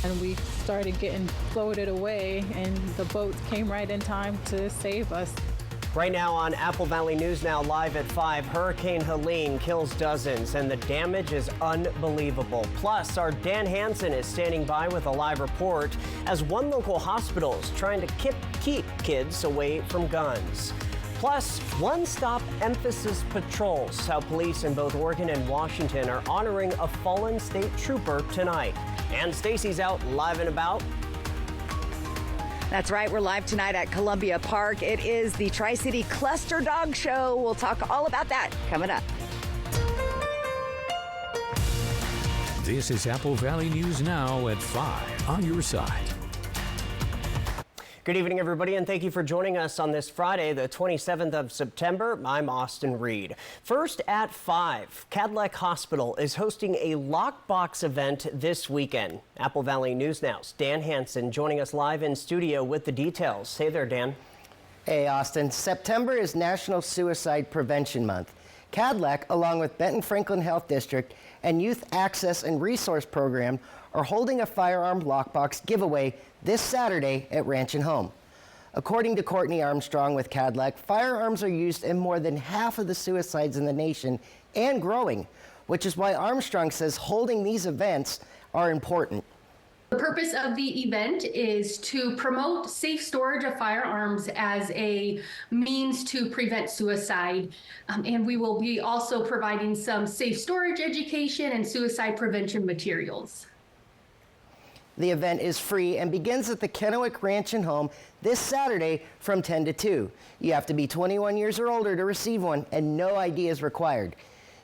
And we started getting floated away, and the boats came right in time to save us. Right now on Apple Valley News Now live at 5, Hurricane Helene kills dozens and the damage is unbelievable. Plus, our Dan Hansen is standing by with a live report as one local hospital is trying to keep kids away from guns. Plus, one-stop emphasis patrols, how police in both Oregon and Washington are honoring a fallen state trooper tonight. And Stacy's out live and about. That's right. We're live tonight at Columbia Park. It is the Tri-City Cluster Dog Show. We'll talk all about that coming up. This is Apple Valley News Now at 5 on your side. Good evening, everybody, and thank you for joining us on this Friday, the 27th of September. I'm Austin Reed. First at 5, Cadillac Hospital is hosting a lockbox event this weekend. Apple Valley News Now's Dan Hansen joining us live in studio with the details. Hey there, Dan. Hey, Austin. September is National Suicide Prevention Month. Cadillac, along with Benton Franklin Health District and Youth Access and Resource Program, are holding a firearm lockbox giveaway this Saturday at Ranch and Home. According to Courtney Armstrong with Cadillac, firearms are used in more than half of the suicides in the nation and growing, which is why Armstrong says holding these events are important. The purpose of the event is to promote safe storage of firearms as a means to prevent suicide. And we will be also providing some safe storage education and suicide prevention materials. The event is free and begins at the Kennewick Ranch and Home this Saturday from 10 to 2. You have to be 21 years or older to receive one, and no ID is required.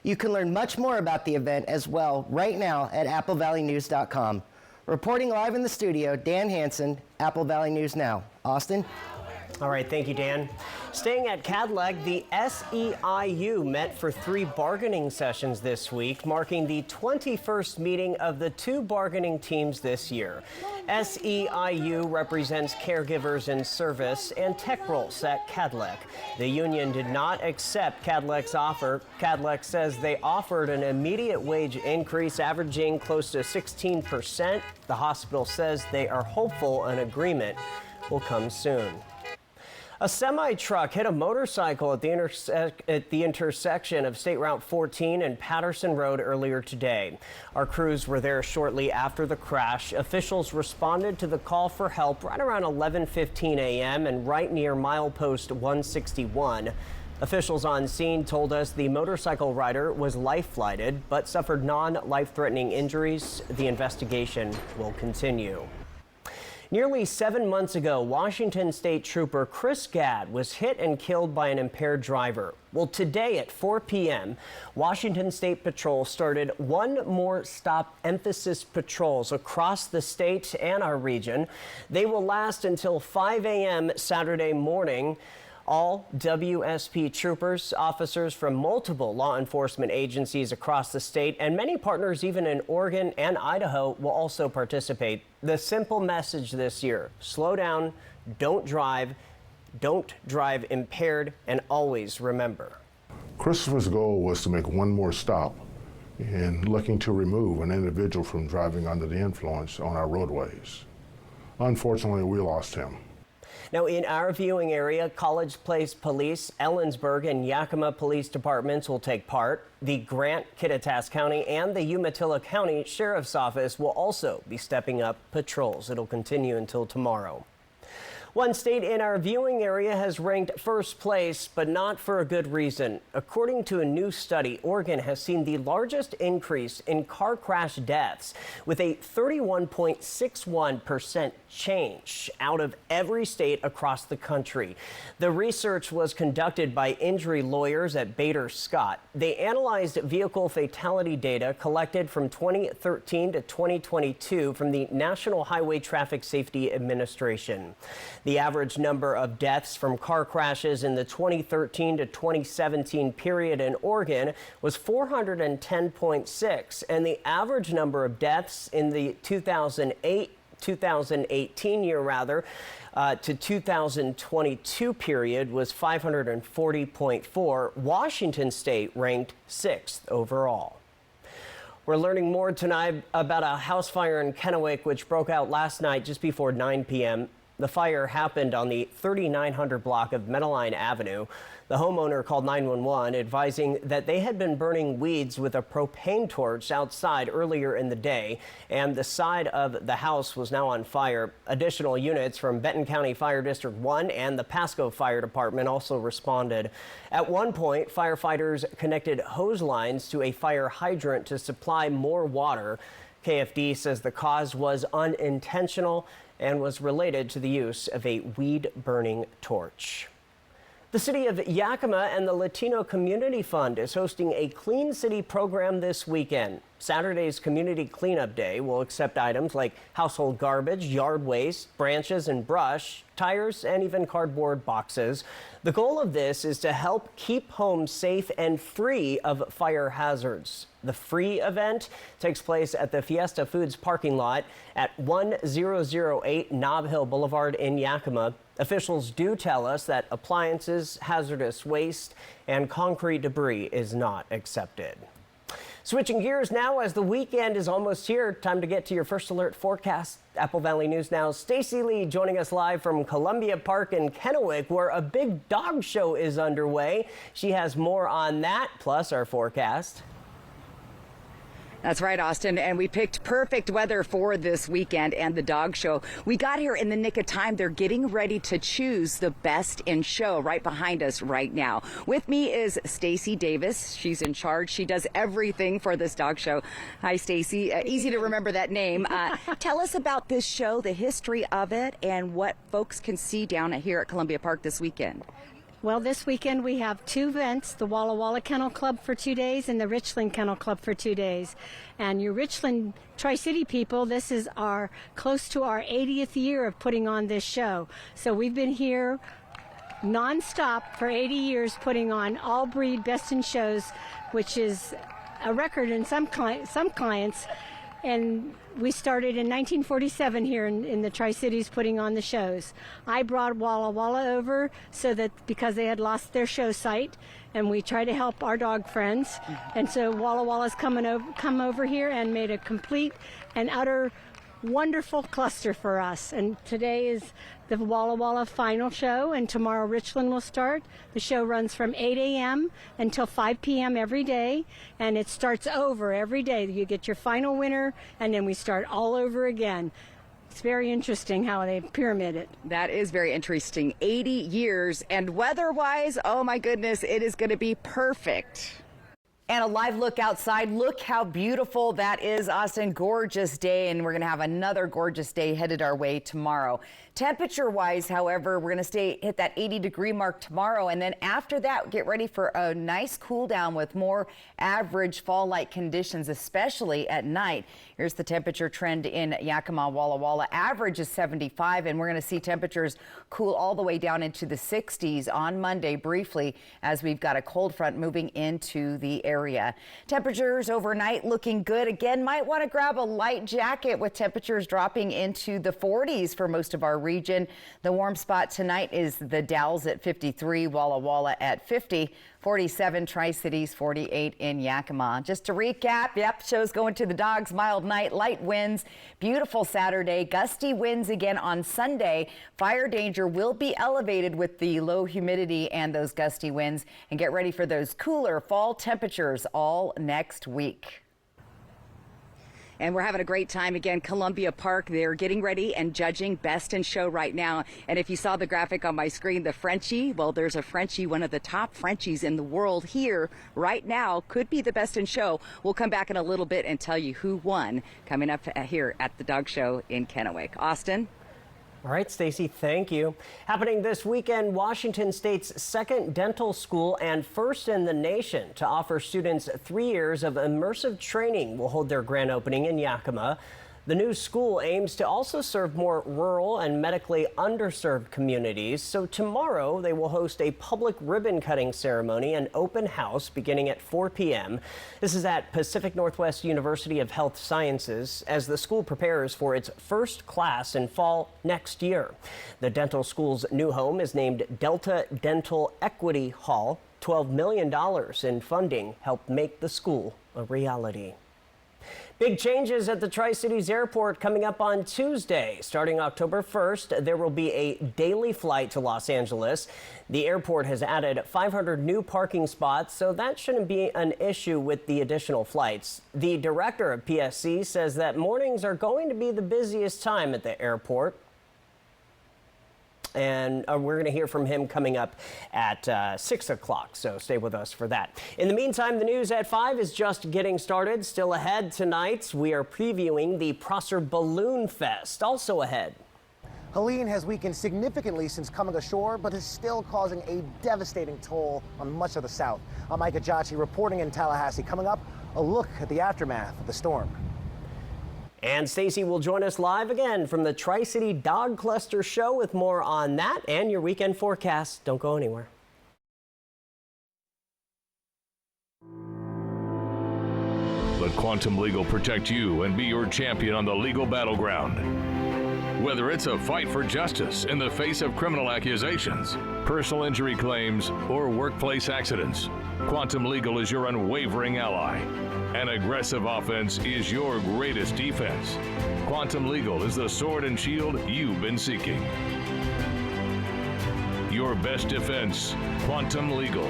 You can learn much more about the event as well right now at applevalleynews.com. Reporting live in the studio, Dan Hansen, Apple Valley News Now. Austin? All right, thank you, Dan. Staying at Cadillac, the SEIU met for 3 bargaining sessions this week, marking the 21st meeting of the 2 bargaining teams this year. SEIU represents caregivers in service and tech roles at Cadillac. The union did not accept Cadillac's offer. Cadillac says they offered an immediate wage increase averaging close to 16%. The hospital says they are hopeful an agreement will come soon. A semi-truck hit a motorcycle at the intersection of State Route 14 and Patterson Road earlier today. Our crews were there shortly after the crash. Officials responded to the call for help right around 11:15 a.m. and right near milepost 161. Officials on scene told us the motorcycle rider was life-flighted but suffered non-life-threatening injuries. The investigation will continue. Nearly 7 months ago, Washington State Trooper Chris Gadd was hit and killed by an impaired driver. Well, today at 4 p.m., Washington State Patrol started one more stop emphasis patrols across the state and our region. They will last until 5 a.m. Saturday morning. All WSP troopers, officers from multiple law enforcement agencies across the state, and many partners even in Oregon and Idaho will also participate. The simple message this year: slow down, don't drive impaired, and always remember. Christopher's goal was to make one more stop in looking to remove an individual from driving under the influence on our roadways. Unfortunately, we lost him. Now, in our viewing area, College Place Police, Ellensburg, and Yakima Police Departments will take part. The Grant, Kittitas County, and the Umatilla County Sheriff's Office will also be stepping up patrols. It'll continue until tomorrow. One state in our viewing area has ranked first place, but not for a good reason. According to a new study, Oregon has seen the largest increase in car crash deaths, with a 31.61% change out of every state across the country. The research was conducted by injury lawyers at Bader Scott. They analyzed vehicle fatality data collected from 2013 to 2022 from the National Highway Traffic Safety Administration. The average number of deaths from car crashes in the 2013 to 2017 period in Oregon was 410.6, and the average number of deaths in the 2018 year to 2022 period was 540.4. Washington State ranked 6th overall. We're learning more tonight about a house fire in Kennewick, which broke out last night just before 9 p.m. The fire happened on the 3900 block of Meadowline Avenue. The homeowner called 911, advising that they had been burning weeds with a propane torch outside earlier in the day, and the side of the house was now on fire. Additional units from Benton County Fire District 1 and the Pasco Fire Department also responded. At one point, firefighters connected hose lines to a fire hydrant to supply more water. KFD says the cause was unintentional and was related to the use of a weed-burning torch. The city of Yakima and the Latino Community Fund is hosting a Clean City program this weekend. Saturday's Community Cleanup Day will accept items like household garbage, yard waste, branches and brush, tires, and even cardboard boxes. The goal of this is to help keep homes safe and free of fire hazards. The free event takes place at the Fiesta Foods parking lot at 1008 Nob Hill Boulevard in Yakima. Officials do tell us that appliances, hazardous waste, and concrete debris is not accepted. Switching gears now as the weekend is almost here, time to get to your first alert forecast. Apple Valley News Now's Stacy Lee joining us live from Columbia Park in Kennewick, where a big dog show is underway. She has more on that, plus our forecast. That's right, Austin, and we picked perfect weather for this weekend and the dog show. We got here in the nick of time. They're getting ready to choose the best in show right behind us right now. With me is Stacy Davis. She's in charge. She does everything for this dog show. Hi, Stacy. Easy to remember that name. Tell us about this show, the history of it, and what folks can see down here at Columbia Park this weekend. Well, this weekend we have two events, the Walla Walla Kennel Club for 2 days and the Richland Kennel Club for 2 days. And your Richland Tri-City people, this is close to our 80th year of putting on this show. So we've been here nonstop for 80 years putting on all breed best in shows, which is a record in some clients. And we started in 1947 here in the Tri-Cities putting on the shows. I brought Walla Walla over because they had lost their show site, and we try to help our dog friends. And so Walla Walla's come over here and made a complete and utter wonderful cluster for us. And today is the Walla Walla final show, and tomorrow Richland will start. The show runs from 8 a.m. until 5 p.m. every day, and it starts over every day. You get your final winner, and then we start all over again. It's very interesting how they pyramid it. That is very interesting. 80 years, and weather-wise, oh my goodness, it is going to be perfect. And a live look outside. Look how beautiful that is, Austin. Gorgeous day, and we're going to have another gorgeous day headed our way tomorrow. Temperature-wise, however, we're going to hit that 80-degree mark tomorrow, and then after that, get ready for a nice cool down with more average fall-like conditions, especially at night. Here's the temperature trend in Yakima, Walla Walla. Average is 75, and we're going to see temperatures cool all the way down into the 60s on Monday briefly as we've got a cold front moving into the area. Temperatures overnight looking good. Again, might want to grab a light jacket with temperatures dropping into the 40s for most of our region. The warm spot tonight is the Dalles at 53, Walla Walla at 50, 47 Tri-Cities, 48 in Yakima. Just to recap, show's going to the dogs. Mild night, light winds, beautiful Saturday, gusty winds again on Sunday. Fire danger will be elevated with the low humidity and those gusty winds. And get ready for those cooler fall temperatures all next week. And we're having a great time again. Columbia Park, they're getting ready and judging best in show right now. And if you saw the graphic on my screen, the Frenchie, well, there's a Frenchie, one of the top Frenchies in the world here right now, could be the best in show. We'll come back in a little bit and tell you who won coming up here at the dog show in Kennewick. Austin? All right, Stacy, thank you. Happening this weekend, Washington State's second dental school and first in the nation to offer students 3 years of immersive training will hold their grand opening in Yakima. The new school aims to also serve more rural and medically underserved communities. So tomorrow they will host a public ribbon cutting ceremony and open house beginning at 4 p.m. This is at Pacific Northwest University of Health Sciences as the school prepares for its first class in fall next year. The dental school's new home is named Delta Dental Equity Hall. $12 million in funding helped make the school a reality. Big changes at the Tri-Cities Airport coming up on Tuesday. Starting October 1st, there will be a daily flight to Los Angeles. The airport has added 500 new parking spots, so that shouldn't be an issue with the additional flights. The director of PSC says that mornings are going to be the busiest time at the airport. And we're going to hear from him coming up at 6 o'clock, so stay with us for that. In the meantime, the news at 5 is just getting started. Still ahead tonight, we are previewing the Prosser Balloon Fest. Also ahead. Helene has weakened significantly since coming ashore, but is still causing a devastating toll on much of the south. I'm Mike Ajachi reporting in Tallahassee. Coming up, a look at the aftermath of the storm. And Stacy will join us live again from the Tri-City Dog Cluster Show with more on that and your weekend forecast. Don't go anywhere. Let Quantum Legal protect you and be your champion on the legal battleground. Whether it's a fight for justice in the face of criminal accusations, personal injury claims, or workplace accidents, Quantum Legal is your unwavering ally. An aggressive offense is your greatest defense. Quantum Legal is the sword and shield you've been seeking. Your best defense, Quantum Legal.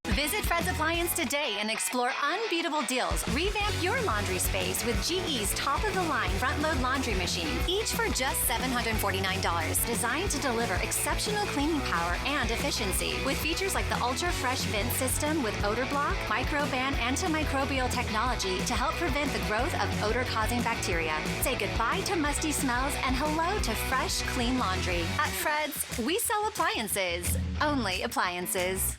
Visit Fred's Appliance today and explore unbeatable deals. Revamp your laundry space with GE's top-of-the-line front-load laundry machine, each for just $749. Designed to deliver exceptional cleaning power and efficiency. With features like the Ultra Fresh Vent System with odor block, microban antimicrobial technology to help prevent the growth of odor-causing bacteria. Say goodbye to musty smells and hello to fresh, clean laundry. At Fred's, we sell appliances. Only appliances.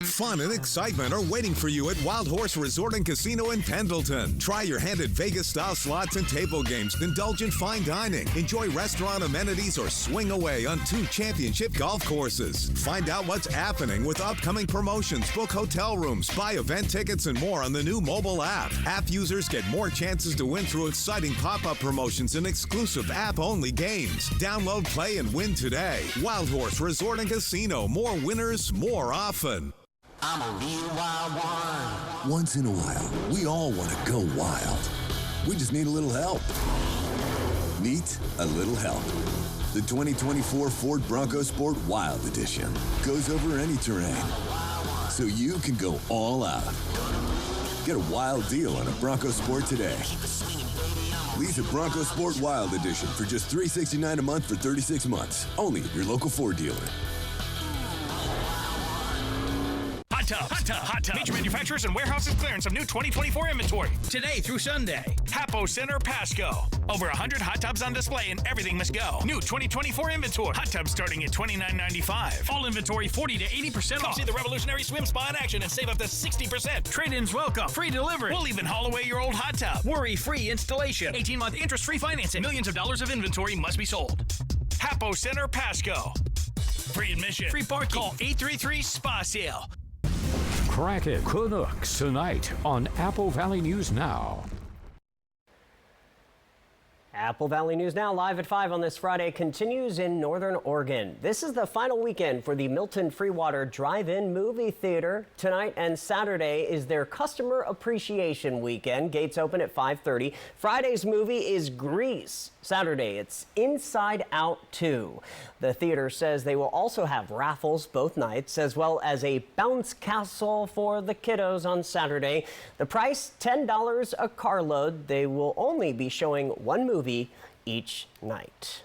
Fun and excitement are waiting for you at Wild Horse Resort and Casino in Pendleton. Try your hand at Vegas-style slots and table games, indulge in fine dining, enjoy restaurant amenities, or swing away on 2 championship golf courses. Find out what's happening with upcoming promotions, book hotel rooms, buy event tickets, and more on the new mobile app. App users get more chances to win through exciting pop-up promotions and exclusive app-only games. Download, play, and win today. Wild Horse Resort and Casino. More winners, more often. I'm a real wild one. Once in a while, we all want to go wild. We just need a little help. Meet a little help. The 2024 Ford Bronco Sport Wild Edition goes over any terrain, so you can go all out. Get a wild deal on a Bronco Sport today. Lease a Bronco Sport Wild Edition for just $369 a month for 36 months. Only at your local Ford dealer. Hot tub. Major manufacturers and warehouses clearance of new 2024 inventory. Today through Sunday. Hapo Center, Pasco. Over 100 hot tubs on display and everything must go. New 2024 inventory. Hot tubs starting at $29.95. All inventory 40 to 80% off. Come see the revolutionary swim spa in action and save up to 60%. Trade-ins welcome. Free delivery. We'll even haul away your old hot tub. Worry-free installation. 18-month interest-free financing. Millions of dollars of inventory must be sold. Hapo Center, Pasco. Free admission. Free parking. Call 833-SPA-SALE. Kraken Canucks tonight on Apple Valley News Now. Apple Valley News Now, live at 5 on this Friday, continues in Northern Oregon. This is the final weekend for the Milton Freewater Drive-In Movie Theater. Tonight and Saturday is their Customer Appreciation Weekend. Gates open at 5:30. Friday's movie is Grease. Saturday, it's Inside Out 2. The theater says they will also have raffles both nights, as well as a bounce castle for the kiddos on Saturday. The price, $10 a carload. They will only be showing one movie each night.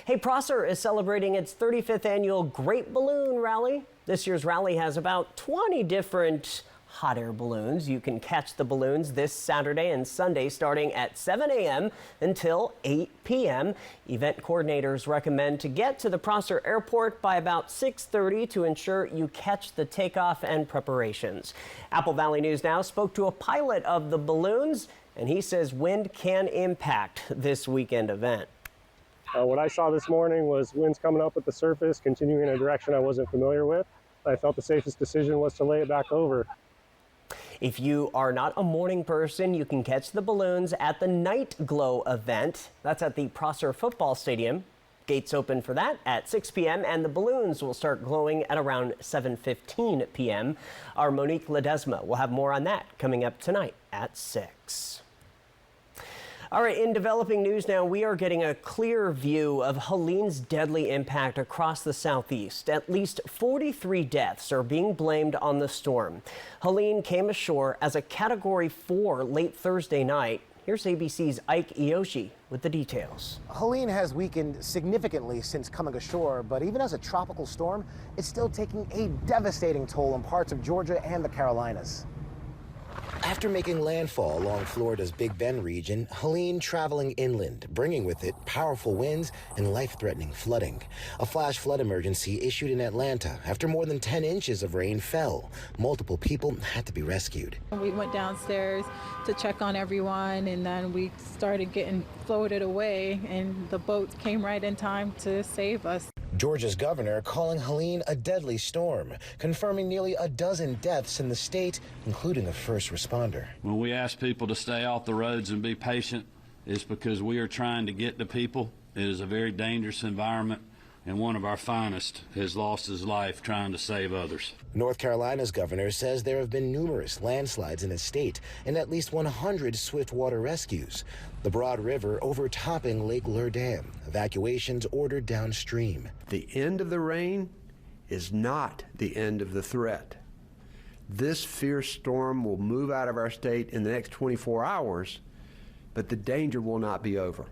Hey, Prosser is celebrating its 35th annual Great Balloon Rally. This year's rally has about 20 different hot air balloons. You can catch the balloons this Saturday and Sunday starting at 7 a.m. until 8 p.m. Event coordinators recommend to get to the Prosser Airport by about 6:30 to ensure you catch the takeoff and preparations. Apple Valley News Now spoke to a pilot of the balloons, and he says wind can impact this weekend event. What I saw this morning was winds coming up at the surface, continuing in a direction I wasn't familiar with. I felt the safest decision was to lay it back over. If you are not a morning person, you can catch the balloons at the Night Glow event. That's at the Prosser Football Stadium Gates open for that at 6 p.m. and the balloons will start glowing at around 7:15 p.m. Our Monique Ledesma will have more on that coming up tonight at 6. All right, in developing news now, we are getting a clear view of Helene's deadly impact across the southeast. At least 43 deaths are being blamed on the storm. Helene came ashore as a Category 4 late Thursday night. Here's ABC's Ike Iyoshi with the details. Helene has weakened significantly since coming ashore, but even as a tropical storm, it's still taking a devastating toll on parts of Georgia and the Carolinas. After making landfall along Florida's Big Bend region, Helene traveling inland, bringing with it powerful winds and life-threatening flooding. A flash flood emergency issued in Atlanta after more than 10 inches of rain fell. Multiple people had to be rescued. We went downstairs to check on everyone, and then we started getting floated away, and the boats came right in time to save us. Georgia's governor calling Helene a deadly storm, confirming nearly a dozen deaths in the state, including a first responder. When we ask people to stay off the roads and be patient, it's because we are trying to get to people. It is a very dangerous environment, and one of our finest has lost his life trying to save others. North Carolina's governor says there have been numerous landslides in the state and at least 100 swiftwater rescues. The Broad River overtopping Lake Lure Dam. Evacuations ordered downstream. The end of the rain is not the end of the threat. This fierce storm will move out of our state in the next 24 hours, but the danger will not be over.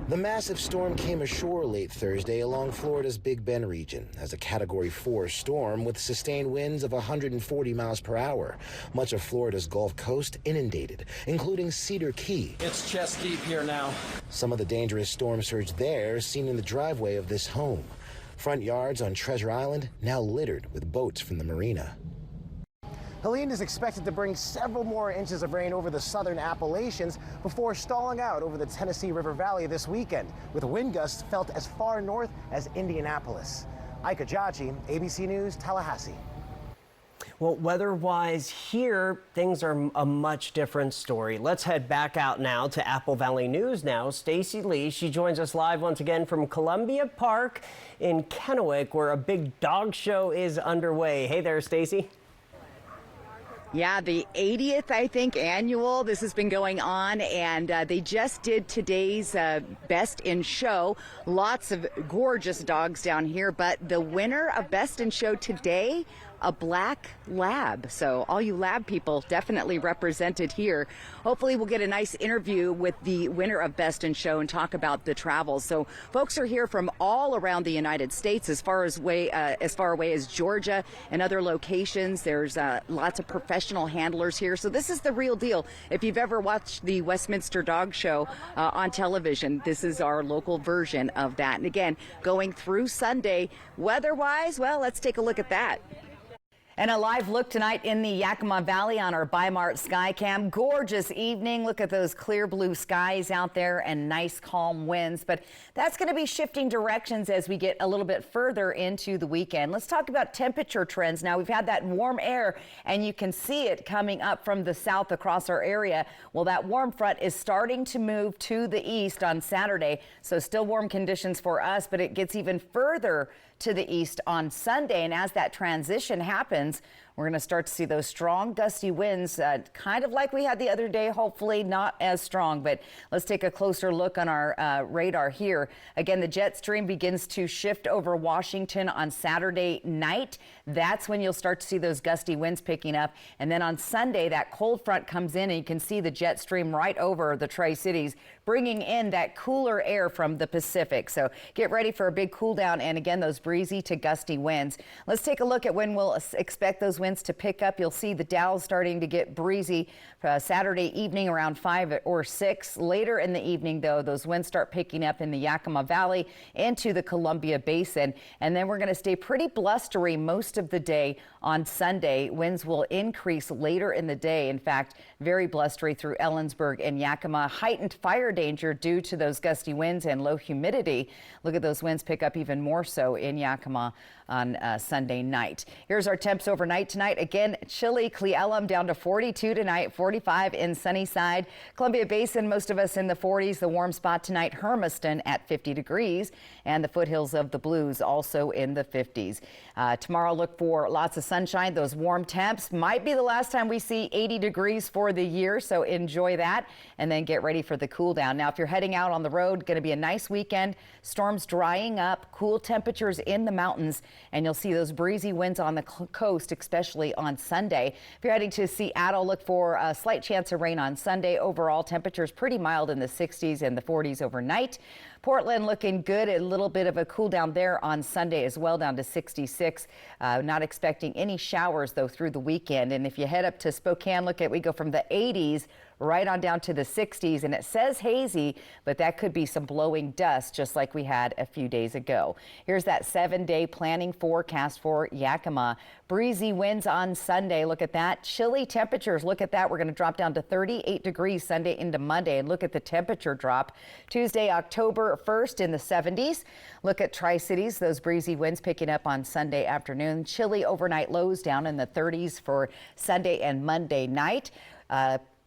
The massive storm came ashore late Thursday along Florida's Big Bend region as a Category 4 storm with sustained winds of 140 miles per hour. Much of Florida's Gulf Coast inundated, including Cedar Key. It's chest deep here now. Some of the dangerous storm surge there seen in the driveway of this home. Front yards on Treasure Island now littered with boats from the marina. Helene is expected to bring several more inches of rain over the southern Appalachians before stalling out over the Tennessee River Valley this weekend, with wind gusts felt as far north as Indianapolis. Ike Iyoshi, ABC News, Tallahassee. Well, weather-wise here, things are a much different story. Let's head back out now to Apple Valley News now. Stacy Lee, she joins us live once again from Columbia Park in Kennewick, where a big dog show is underway. Hey there, Stacy. Yeah, the 80th, I think, annual. This has been going on, and they just did today's Best in Show. Lots of gorgeous dogs down here, but the winner of Best in Show today, a black lab. So all you lab people definitely represented here. Hopefully we'll get a nice interview with the winner of Best in Show and talk about the travels. So folks are here from all around the United States, as far away as Georgia and other locations. There's lots of professional handlers here. So this is the real deal. If you've ever watched the Westminster Dog Show on television, this is our local version of that. And again, going through Sunday, weather-wise, well, let's take a look at that. And a live look tonight in the Yakima Valley on our Bi-Mart Skycam. Gorgeous evening. Look at those clear blue skies out there and nice calm winds. But that's going to be shifting directions as we get a little bit further into the weekend. Let's talk about temperature trends. Now, we've had that warm air and you can see it coming up from the south across our area. Well, that warm front is starting to move to the east on Saturday. So still warm conditions for us, but it gets even further to the east on Sunday. And as that transition happens, we're going to start to see those strong gusty winds, kind of like we had the other day, hopefully not as strong. But let's take a closer look on our radar here. Again, the jet stream begins to shift over Washington on Saturday night. That's when you'll start to see those gusty winds picking up. And then on Sunday, that cold front comes in and you can see the jet stream right over the Tri-Cities, bringing in that cooler air from the Pacific. So get ready for a big cool down. And again, those breezy to gusty winds. Let's take a look at when we'll expect those winds to pick up. You'll see the Dalles starting to get breezy Saturday evening around 5 or 6. Later in the evening, though, those winds start picking up in the Yakima Valley into the Columbia Basin. And then we're going to stay pretty blustery most of the day on Sunday. Winds will increase later in the day. In fact, very blustery through Ellensburg and Yakima. Heightened fire danger due to those gusty winds and low humidity. Look at those winds pick up even more so in Yakima on Sunday night. Here's our temps overnight. tonight. Again, chilly. Cle Elum down to 42 tonight, 45 in Sunnyside. Columbia Basin, most of us in the 40s. The warm spot tonight, Hermiston at 50 degrees. And the foothills of the Blues also in the 50s. Tomorrow, look for lots of sunshine. Those warm temps might be the last time we see 80 degrees for the year, so enjoy that and then get ready for the cool down. Now, if you're heading out on the road, going to be a nice weekend. Storms drying up, cool temperatures in the mountains, and you'll see those breezy winds on the coast, especially on Sunday. If you're heading to Seattle, look for a slight chance of rain on Sunday. Overall, temperatures pretty mild in the 60s and the 40s overnight. Portland looking good. A little bit of a cool down there on Sunday as well, down to 66. Not expecting any showers, though, through the weekend. And if you head up to Spokane, we go from the 80s right on down to the 60s, and it says hazy, but that could be some blowing dust just like we had a few days ago. Here's that 7-day planning forecast for Yakima. Breezy winds on Sunday. Look at that. Chilly temperatures. Look at that. We're going to drop down to 38 degrees Sunday into Monday, and look at the temperature drop. Tuesday, October 1st in the 70s. Look at Tri-Cities. Those breezy winds picking up on Sunday afternoon. Chilly overnight lows down in the 30s for Sunday and Monday night.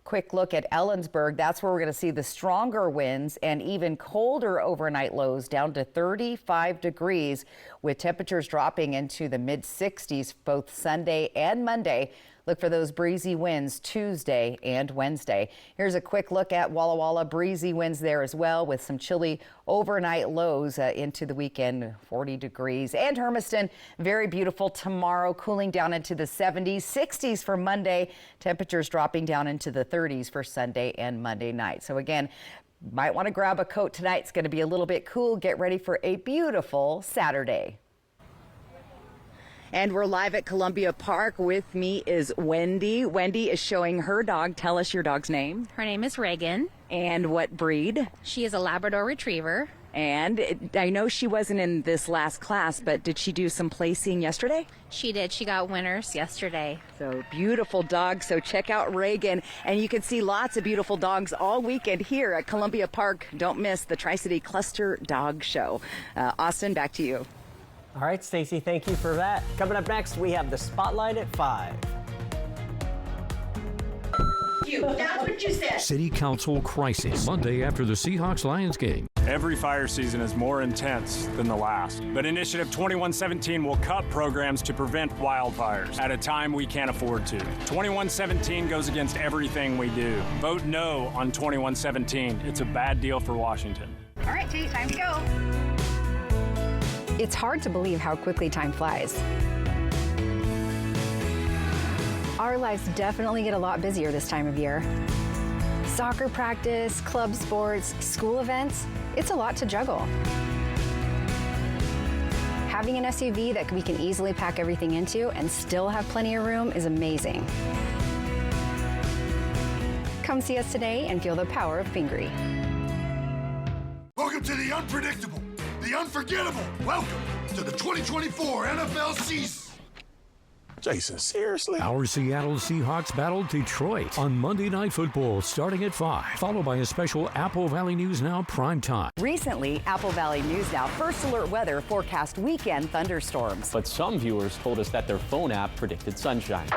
Quick look at Ellensburg. That's where we're going to see the stronger winds and even colder overnight lows down to 35 degrees with temperatures dropping into the mid 60s both Sunday and Monday. Look for those breezy winds Tuesday and Wednesday. Here's a quick look at Walla Walla. Breezy winds there as well with some chilly overnight lows into the weekend, 40 degrees. And Hermiston, very beautiful tomorrow, cooling down into the 70s, 60s for Monday. Temperatures dropping down into the 30s for Sunday and Monday night. So again, might want to grab a coat tonight. It's going to be a little bit cool. Get ready for a beautiful Saturday. And we're live at Columbia Park. With me is Wendy. Wendy is showing her dog. Tell us your dog's name. Her name is Reagan. And what breed? She is a Labrador Retriever. And I know she wasn't in this last class, but did she do some placing yesterday? She did. She got winners yesterday. So beautiful dog. So check out Reagan. And you can see lots of beautiful dogs all weekend here at Columbia Park. Don't miss the Tri-City Cluster Dog Show. Austin, back to you. All right, Stacey, thank you for that. Coming up next, we have the Spotlight at 5. That's what you said. City Council crisis Monday after the Seahawks-Lions game. Every fire season is more intense than the last, but Initiative 2117 will cut programs to prevent wildfires at a time we can't afford to. 2117 goes against everything we do. Vote no on 2117. It's a bad deal for Washington. All right, T, time to go. It's hard to believe how quickly time flies. Our lives definitely get a lot busier this time of year. Soccer practice, club sports, school events, it's a lot to juggle. Having an SUV that we can easily pack everything into and still have plenty of room is amazing. Come see us today and feel the power of Pingree. Welcome to the unpredictable, the unforgettable. Welcome to the 2024 NFL season. Jason, seriously? Our Seattle Seahawks battled Detroit on Monday Night Football starting at 5, followed by a special Apple Valley News Now prime time. Recently, Apple Valley News Now First Alert Weather forecast weekend thunderstorms. But some viewers told us that their phone app predicted sunshine.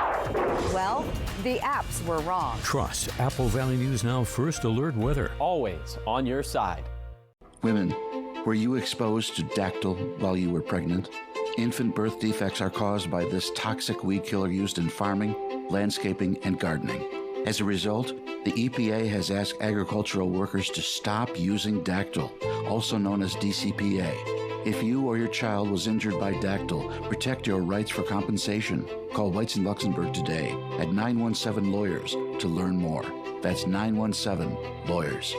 Well, the apps were wrong. Trust Apple Valley News Now First Alert Weather. Always on your side. Women, were you exposed to dactyl while you were pregnant? Infant birth defects are caused by this toxic weed killer used in farming, landscaping, and gardening. As a result, the EPA has asked agricultural workers to stop using dactyl, also known as DCPA. If you or your child was injured by dactyl, protect your rights for compensation. Call Weitz & Luxembourg today at 917-LAWYERS to learn more. That's 917-LAWYERS.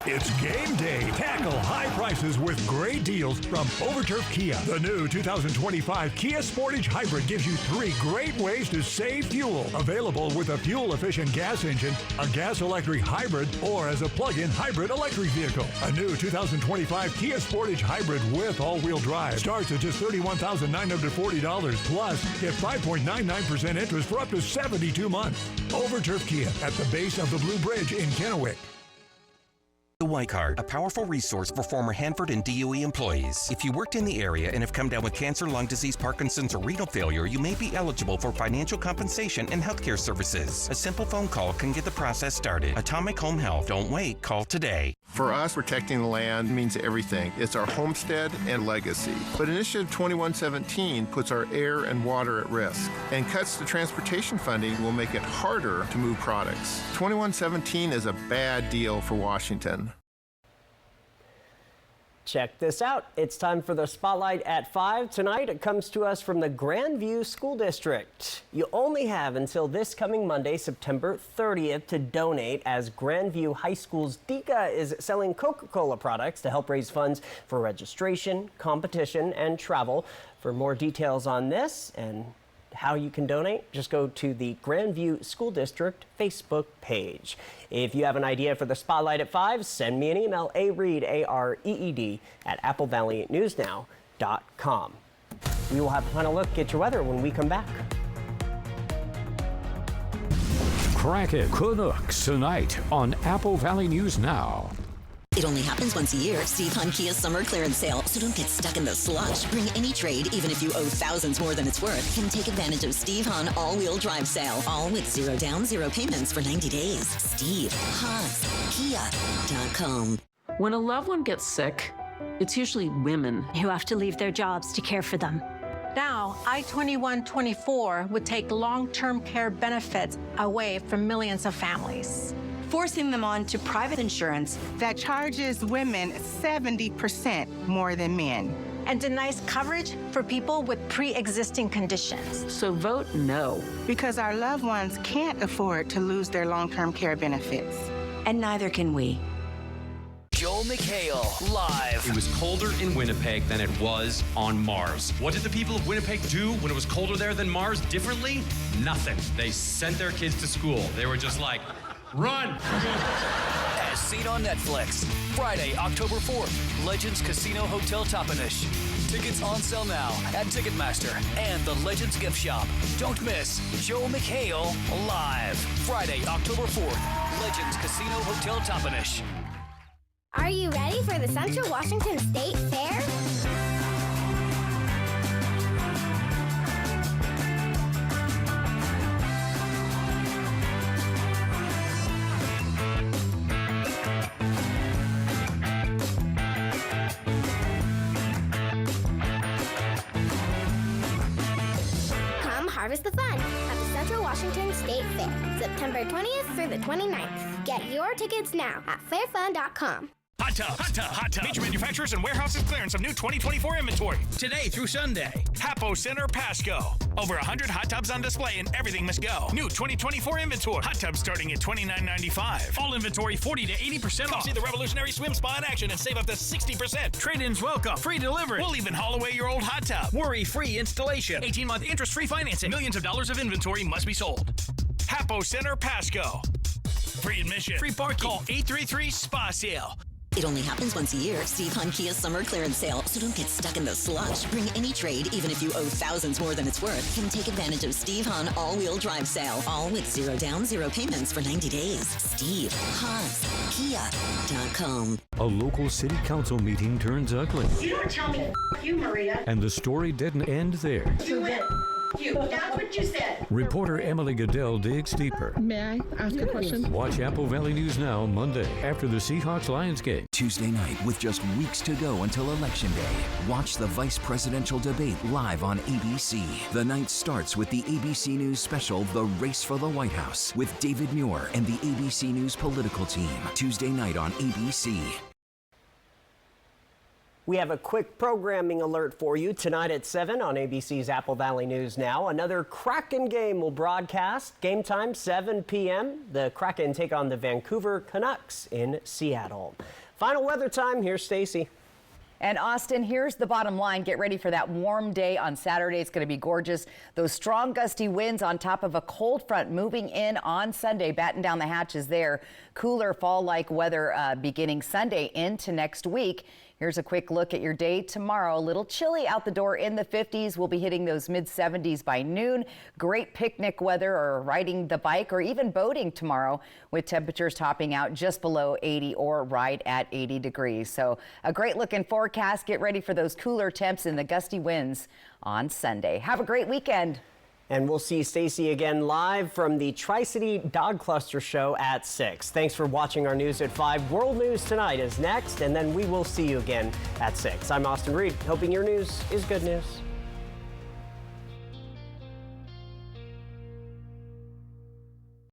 It's game day. Tackle high prices with great deals from Overturf Kia. The new 2025 Kia Sportage Hybrid gives you 3 great ways to save fuel. Available with a fuel-efficient gas engine, a gas-electric hybrid, or as a plug-in hybrid electric vehicle. A new 2025 Kia Sportage Hybrid with all-wheel drive starts at just $31,940. Plus, get 5.99% interest for up to 72 months. Overturf Kia at the base of the Blue Bridge in Kennewick. The DUI card, a powerful resource for former Hanford and DOE employees. If you worked in the area and have come down with cancer, lung disease, Parkinson's, or renal failure, you may be eligible for financial compensation and healthcare services. A simple phone call can get the process started. Atomic Home Health. Don't wait. Call today. For us, protecting the land means everything. It's our homestead and legacy. But Initiative 2117 puts our air and water at risk, and cuts to transportation funding will make it harder to move products. 2117 is a bad deal for Washington. Check this out. It's time for the Spotlight at 5. Tonight, it comes to us from the Grandview School District. You only have until this coming Monday, September 30th, to donate, as Grandview High School's DECA is selling Coca-Cola products to help raise funds for registration, competition, and travel. For more details on this and how you can donate, just go to the Grandview School District Facebook page. If you have an idea for the Spotlight at 5, send me an email, areed, A-R-E-E-D, at applevalley.newsnow.com. We will have a final look at your weather when we come back. Kraken Canucks tonight on Apple Valley News Now. It only happens once a year. Steve Hunt Kia's summer clearance sale. So don't get stuck in the slush. Bring any trade, even if you owe thousands more than it's worth. Can take advantage of Steve Hunt all-wheel drive sale. All with 0 down, 0 payments for 90 days. SteveHuntKia.com. When a loved one gets sick, it's usually women who have to leave their jobs to care for them. Now, I-2124 would take long-term care benefits away from millions of families, forcing them on to private insurance that charges women 70% more than men, and denies coverage for people with pre-existing conditions. So vote no. Because our loved ones can't afford to lose their long-term care benefits. And neither can we. Joel McHale, live. It was colder in Winnipeg than it was on Mars. What did the people of Winnipeg do when it was colder there than Mars differently? Nothing. They sent their kids to school. They were just like, run! As seen on Netflix. Friday, October 4th, Legends Casino Hotel Toppenish. Tickets on sale now at Ticketmaster and the Legends Gift Shop. Don't miss Joel McHale live. Friday, October 4th, Legends Casino Hotel Toppenish. Are you ready for the Central Washington State Fair? Come harvest the fun at the Central Washington State Fair, September 20th through the 29th. Get your tickets now at fairfun.com. Hot Tub, Hot Tub, Hot Tub. Major manufacturers and warehouses clearance of new 2024 inventory. Today through Sunday. Hapo Center, Pasco. Over 100 hot tubs on display and everything must go. New 2024 inventory. Hot tubs starting at $29.95. All inventory 40 to 80% off. See the revolutionary swim spa in action and save up to 60%. Trade-ins welcome. Free delivery. We'll even haul away your old hot tub. Worry-free installation. 18-month interest-free financing. Millions of dollars of inventory must be sold. Hapo Center, Pasco. Free admission. Free parking. Call 833-SPA-SALE. It only happens once a year. Steve Hunt Kia's summer clearance sale. So don't get stuck in the slush. Bring any trade, even if you owe thousands more than it's worth. Can take advantage of Steve Hunt all-wheel drive sale. All with 0 down, 0 payments for 90 days. SteveHuntKia.com. A local city council meeting turns ugly. You don't tell me you, Maria. And the story didn't end there. You win. You. That's what you said. Reporter Emily Goodell digs deeper. May I ask a question? Watch Apple Valley News Now Monday after the Seahawks-Lions game. Tuesday night, with just weeks to go until Election Day. Watch the vice presidential debate live on ABC. The night starts with the ABC News special, The Race for the White House, with David Muir and the ABC News political team. Tuesday night on ABC. We have a quick programming alert for you tonight at 7 on ABC's Apple Valley News Now. Another Kraken game will broadcast. Game time 7 p.m. The Kraken take on the Vancouver Canucks in Seattle. Final weather time. Here's Stacy. And Austin, here's the bottom line. Get ready for that warm day on Saturday. It's going to be gorgeous. Those strong gusty winds on top of a cold front moving in on Sunday, batten down the hatches there. Cooler fall-like weather beginning Sunday into next week. Here's a quick look at your day tomorrow. A little chilly out the door in the 50s. We'll be hitting those mid-70s by noon. Great picnic weather or riding the bike or even boating tomorrow with temperatures topping out just below 80 or right at 80 degrees. So a great looking forecast. Get ready for those cooler temps and the gusty winds on Sunday. Have a great weekend. And we'll see Stacy again live from the Tri-City Dog Cluster Show at 6. Thanks for watching our news at 5. World News Tonight is next, and then we will see you again at 6. I'm Austin Reed, hoping your news is good news.